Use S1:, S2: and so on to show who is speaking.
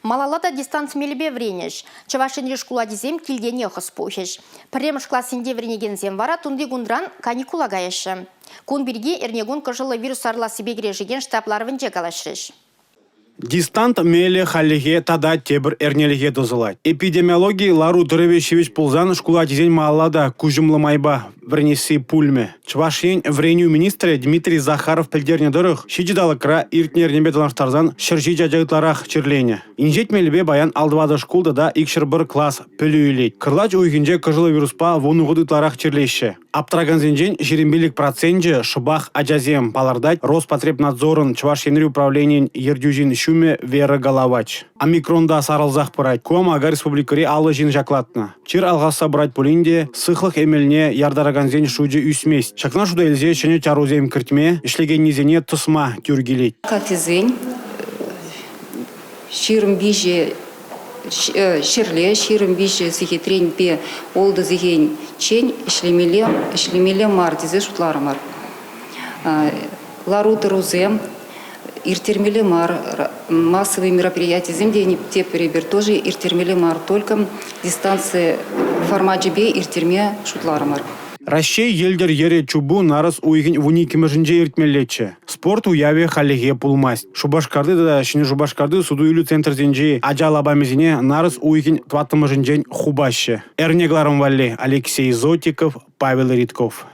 S1: малалада дистанц мелебе вренеш. Чавашын решкула дизем килдене хоспухеш. Премш классинде вренегензем вара тунди гундран каникула гаешы. Кун бирге эрнегун кыжылы вирус арла сибегре жеген штаблар венже калашреш.
S2: Дистант меле халлиге тада тебір эрнеліге дозылай. Эпидемиология Лару Дырывешевич пулзан шкула дизень малалада кужымлымайба вренеси пульме. Чвашин вреню министре Дмитрий Захаров пельдерне дырых шичидалыкра иртнернебе талаштарзан шыржи жажайтларах чирлене. Инжет мелебе баян алдывады шкулда да икшір бір класс пөлюйлейт. Кырлач уйгенже кыжылы вируспа вонуғыдытларах чирлейші. Аптраганзенжен шерембелік процентже шыбах аджазем палардать Роспотребнадзорын Чвашинри управлениен ердюжин шуме Вера Головач. Омикронда сарылзақ пырайт. Куам ага республикари алы жин жаклатна. Чир алғаса брать пулинде сыхлық эмелне ярдараганзен шуджи үсмес. Шакна шуда элзе шене чарузем кіртме, ішлеген низене тұсма тюргелейт.
S3: Катизень, ширым биже ширле, ширым биже сихитрень пе олды зиген чень, ишлемеле мар, дизе шутларымар. Ларуты рузем, иртермеле мар, массовые мероприятия земли, те перебер тоже иртермеле мар, только дистанции формат бе иртерме шутларымар.
S2: Ращей елдер ере чубу нарыс уйгин вуникимежинже иртмелече. Спорт уяве халеге пулмасть. Шубашкарды да шыны Шубашкарды судуйлю центрзенже аджалабамезине нарыс уйгин тваттымежинжен хубаще. Эрнегларым валли Алексей Зотиков, Павел Ритков.